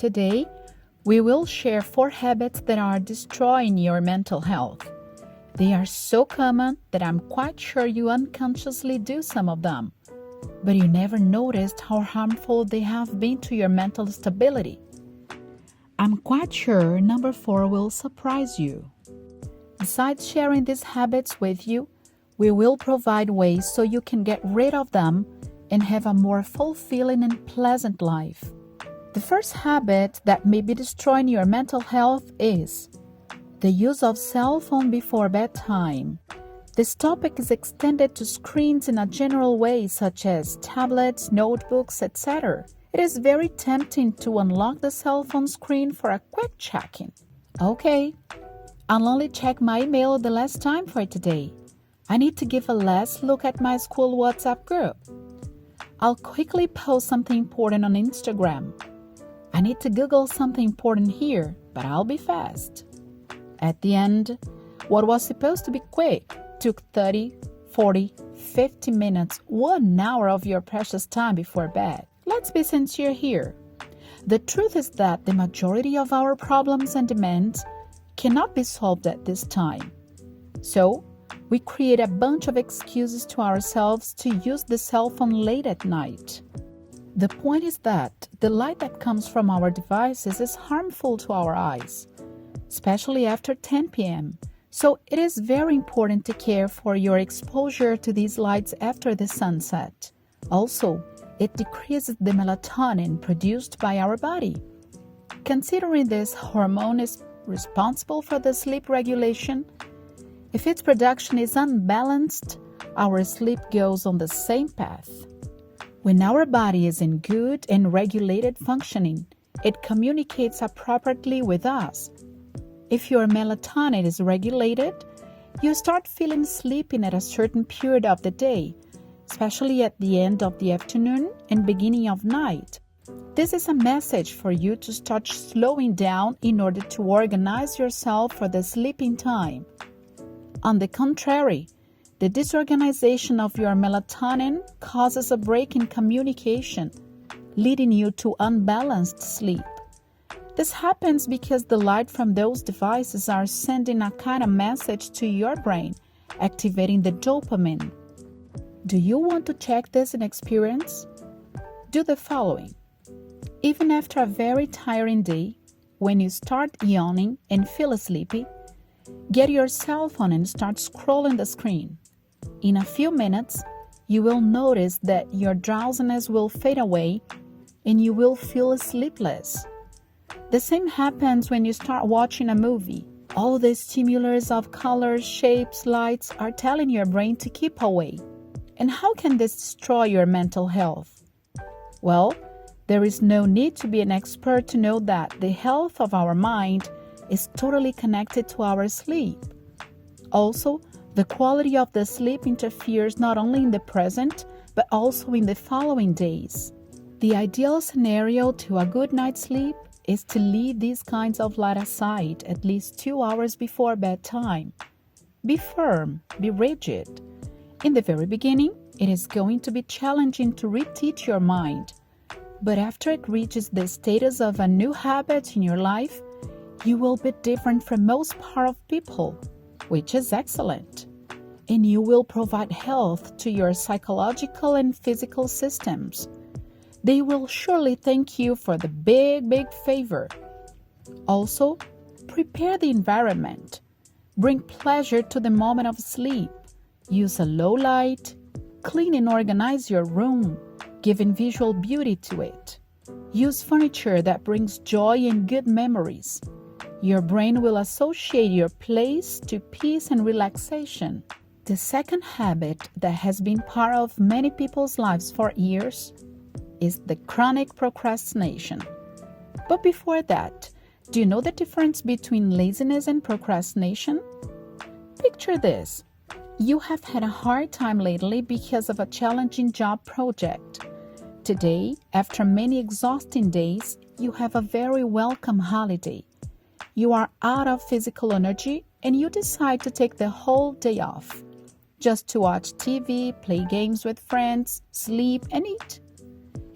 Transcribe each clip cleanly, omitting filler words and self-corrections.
Today, we will share 4 habits that are destroying your mental health. They are so common that I'm quite sure you unconsciously do some of them, but you never noticed how harmful they have been to your mental stability. I'm quite sure number 4 will surprise you. Besides sharing these habits with you, we will provide ways so you can get rid of them and have a more fulfilling and pleasant life. The first habit that may be destroying your mental health is the use of cell phone before bedtime. This topic is extended to screens in a general way, such as tablets, notebooks, etc. It is very tempting to unlock the cell phone screen for a quick check-in. Okay, I'll only check my email the last time for today. I need to give a last look at my school WhatsApp group. I'll quickly post something important on Instagram. I need to Google something important here, but I'll be fast. At the end, what was supposed to be quick took 30, 40, 50 minutes, 1 hour of your precious time before bed. Let's be sincere here. The truth is that the majority of our problems and demands cannot be solved at this time. So, we create a bunch of excuses to ourselves to use the cell phone late at night. The point is that the light that comes from our devices is harmful to our eyes, especially after 10 p.m. So it is very important to care for your exposure to these lights after the sunset. Also, it decreases the melatonin produced by our body. Considering this hormone is responsible for the sleep regulation, if its production is unbalanced, our sleep goes on the same path. When our body is in good and regulated functioning, it communicates appropriately with us. If your melatonin is regulated, you start feeling sleepy at a certain period of the day, especially at the end of the afternoon and beginning of night. This is a message for you to start slowing down in order to organize yourself for the sleeping time. On the contrary, the disorganization of your melatonin causes a break in communication, leading you to unbalanced sleep. This happens because the light from those devices are sending a kind of message to your brain, activating the dopamine. Do you want to check this in experience? Do the following. Even after a very tiring day, when you start yawning and feel sleepy, get your cell phone and start scrolling the screen. In a few minutes, you will notice that your drowsiness will fade away and you will feel sleepless. The same happens when you start watching a movie. All the stimulus of colors, shapes, lights are telling your brain to keep away. And how can this destroy your mental health? Well, there is no need to be an expert to know that the health of our mind is totally connected to our sleep. Also, the quality of the sleep interferes not only in the present, but also in the following days. The ideal scenario to a good night's sleep is to leave these kinds of light aside at least 2 hours before bedtime. Be firm, be rigid. In the very beginning, it is going to be challenging to reteach your mind. But after it reaches the status of a new habit in your life, you will be different from most part of people, which is excellent. And you will provide health to your psychological and physical systems. They will surely thank you for the big favor. Also, prepare the environment. Bring pleasure to the moment of sleep. Use a low light. Clean and organize your room, giving visual beauty to it. Use furniture that brings joy and good memories. Your brain will associate your place to peace and relaxation. The second habit that has been part of many people's lives for years is the chronic procrastination. But before that, do you know the difference between laziness and procrastination? Picture this. You have had a hard time lately because of a challenging job project. Today, after many exhausting days, you have a very welcome holiday. You are out of physical energy and you decide to take the whole day off, just to watch TV, play games with friends, sleep, and eat.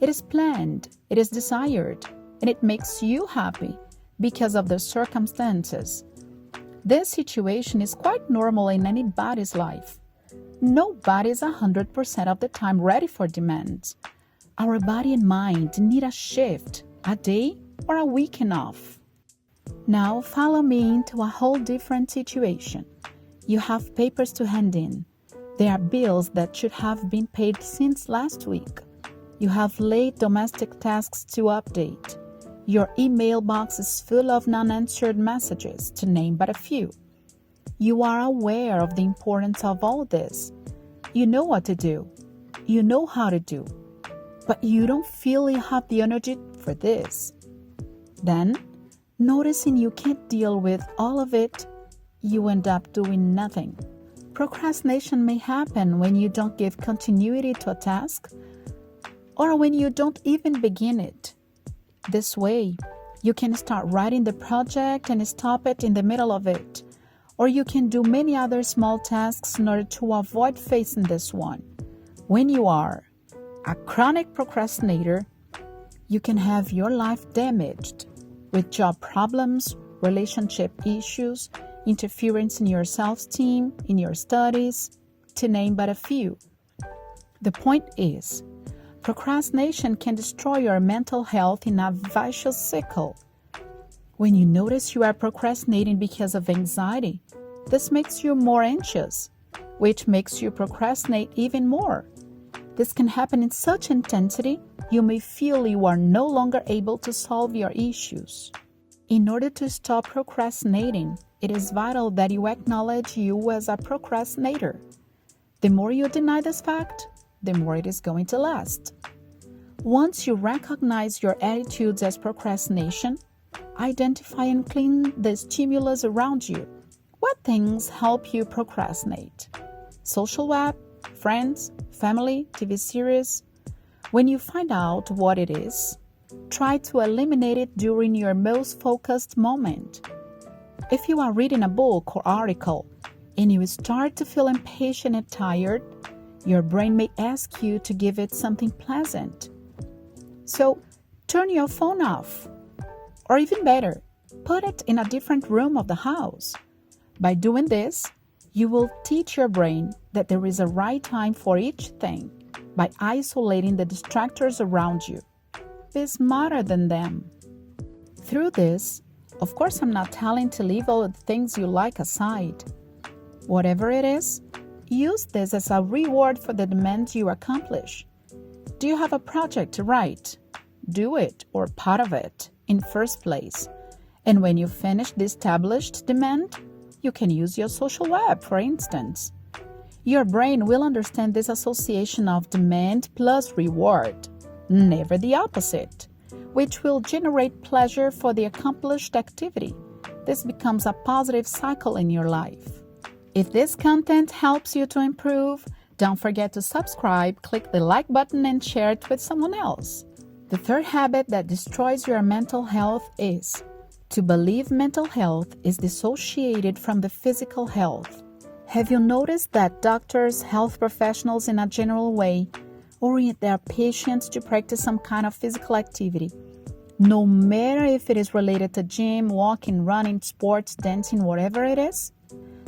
It is planned, it is desired, and it makes you happy because of the circumstances. This situation is quite normal in anybody's life. Nobody is 100% of the time ready for demands. Our body and mind need a shift, a day or a weekend off. Now follow me into a whole different situation. You have papers to hand in. There are bills that should have been paid since last week. You have late domestic tasks to update. Your email box is full of unanswered messages, to name but a few. You are aware of the importance of all this. You know what to do. You know how to do. But you don't feel you have the energy for this. Then, noticing you can't deal with all of it, you end up doing nothing. Procrastination may happen when you don't give continuity to a task or when you don't even begin it. This way, you can start writing the project and stop it in the middle of it. Or you can do many other small tasks in order to avoid facing this one. When you are a chronic procrastinator, you can have your life damaged with job problems, relationship issues, interference in your self-esteem, in your studies, to name but a few. The point is, procrastination can destroy your mental health in a vicious cycle. When you notice you are procrastinating because of anxiety, this makes you more anxious, which makes you procrastinate even more. This can happen in such intensity, you may feel you are no longer able to solve your issues. In order to stop procrastinating, it is vital that you acknowledge you as a procrastinator. The more you deny this fact, the more it is going to last. Once you recognize your attitudes as procrastination, identify and clean the stimulus around you. What things help you procrastinate? Social web, friends, family, TV series. When you find out what it is, try to eliminate it during your most focused moment. If you are reading a book or article and you start to feel impatient and tired, your brain may ask you to give it something pleasant. So, turn your phone off. Or even better, put it in a different room of the house. By doing this, you will teach your brain that there is a right time for each thing by isolating the distractors around you. Be smarter than them. Through this, of course, I'm not telling to leave all the things you like aside. Whatever it is, use this as a reward for the demands you accomplish. Do you have a project to write? Do it, or part of it, in first place. And when you finish the established demand, you can use your social web, for instance. Your brain will understand this association of demand plus reward, never the opposite, which will generate pleasure for the accomplished activity. This becomes a positive cycle in your life. If this content helps you to improve, don't forget to subscribe, click the like button, and share it with someone else. The third habit that destroys your mental health is to believe mental health is dissociated from the physical health. Have you noticed that doctors, health professionals in a general way, orient their patients to practice some kind of physical activity, no matter if it is related to gym, walking, running, sports, dancing, whatever it is?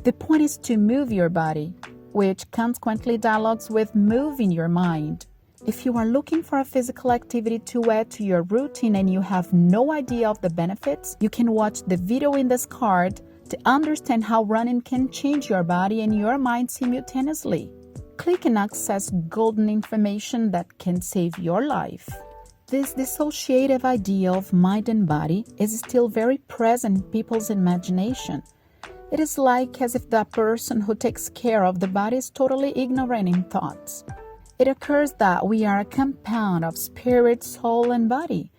The point is to move your body, which consequently dialogues with moving your mind. If you are looking for a physical activity to add to your routine and you have no idea of the benefits, you can watch the video in this card to understand how running can change your body and your mind simultaneously. Click and access golden information that can save your life. This dissociative idea of mind and body is still very present in people's imagination. It is like as if the person who takes care of the body is totally ignorant in thoughts. It occurs that we are a compound of spirit, soul, and body,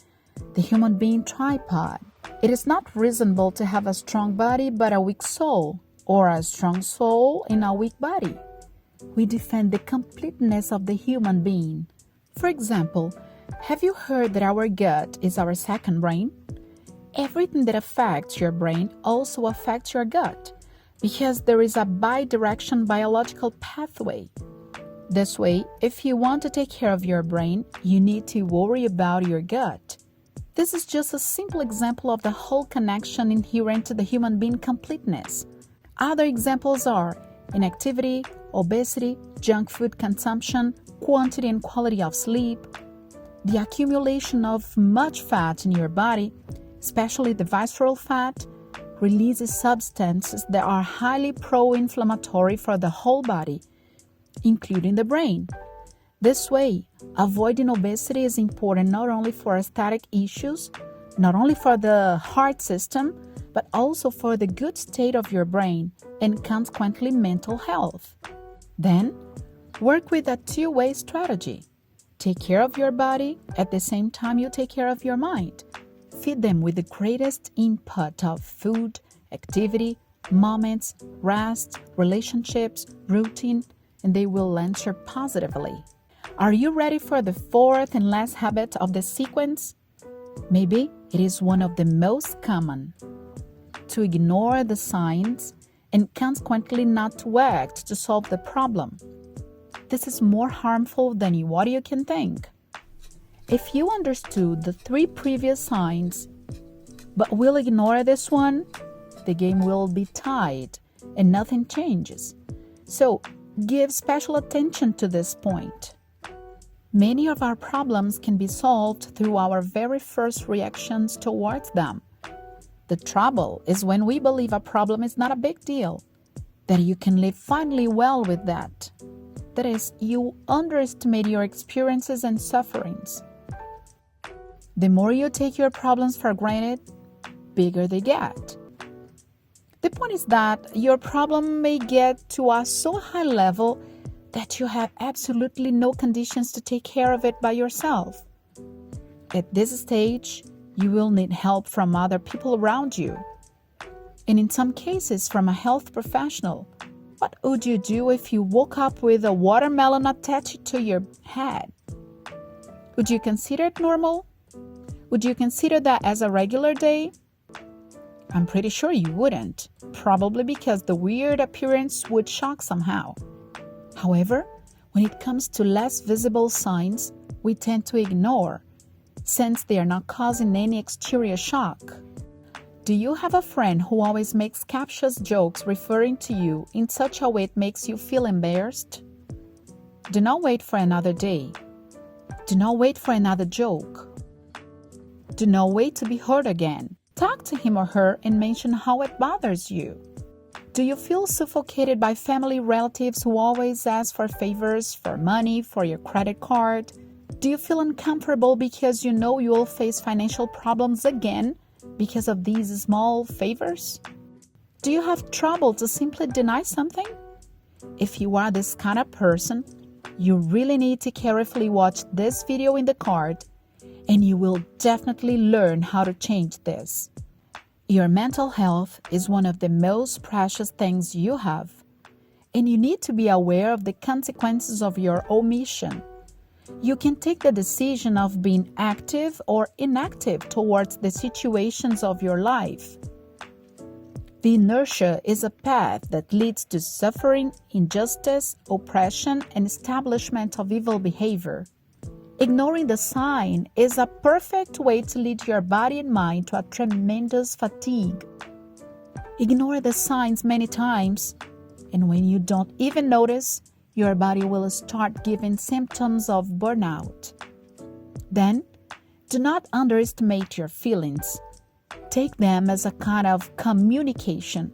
the human being tripod. It is not reasonable to have a strong body but a weak soul, or a strong soul in a weak body. We defend the completeness of the human being. For example, have you heard that our gut is our second brain? Everything that affects your brain also affects your gut, because there is a bi-direction biological pathway. This way, if you want to take care of your brain, you need to worry about your gut. This is just a simple example of the whole connection inherent to the human being completeness. Other examples are inactivity, obesity, junk food consumption, quantity and quality of sleep, the accumulation of much fat in your body, especially the visceral fat, releases substances that are highly pro-inflammatory for the whole body, including the brain. This way, avoiding obesity is important not only for aesthetic issues, not only for the heart system, but also for the good state of your brain and consequently mental health. Then, work with a two-way strategy. Take care of your body at the same time you take care of your mind. Feed them with the greatest input of food, activity, moments, rest, relationships, routine, and they will answer positively. Are you ready for the fourth and last habit of the sequence? Maybe it is one of the most common. To ignore the signs and consequently not to act to solve the problem. This is more harmful than what you can think. If you understood the 3 previous signs, but will ignore this one, the game will be tied and nothing changes. So, give special attention to this point. Many of our problems can be solved through our very first reactions towards them. The trouble is when we believe a problem is not a big deal, that you can live finally well with that. That is, you underestimate your experiences and sufferings. The more you take your problems for granted, bigger they get. The point is that your problem may get to a so high level that you have absolutely no conditions to take care of it by yourself. At this stage, you will need help from other people around you, and in some cases from a health professional. What would you do if you woke up with a watermelon attached to your head? Would you consider it normal? Would you consider that as a regular day? I'm pretty sure you wouldn't, probably because the weird appearance would shock somehow. However, when it comes to less visible signs, we tend to ignore, since they are not causing any exterior shock. Do you have a friend who always makes captious jokes referring to you in such a way it makes you feel embarrassed? Do not wait for another day. Do not wait for another joke. Do not wait to be heard again. Talk to him or her and mention how it bothers you. Do you feel suffocated by family relatives who always ask for favors, for money, for your credit card? Do you feel uncomfortable because you know you will face financial problems again because of these small favors? Do you have trouble to simply deny something? If you are this kind of person, you really need to carefully watch this video in the card, and you will definitely learn how to change this. Your mental health is one of the most precious things you have, and you need to be aware of the consequences of your omission. You can take the decision of being active or inactive towards the situations of your life. The inertia is a path that leads to suffering, injustice, oppression, and establishment of evil behavior. Ignoring the sign is a perfect way to lead your body and mind to a tremendous fatigue. Ignore the signs many times, and when you don't even notice, your body will start giving symptoms of burnout. Then, do not underestimate your feelings. Take them as a kind of communication,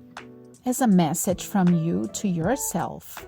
as a message from you to yourself.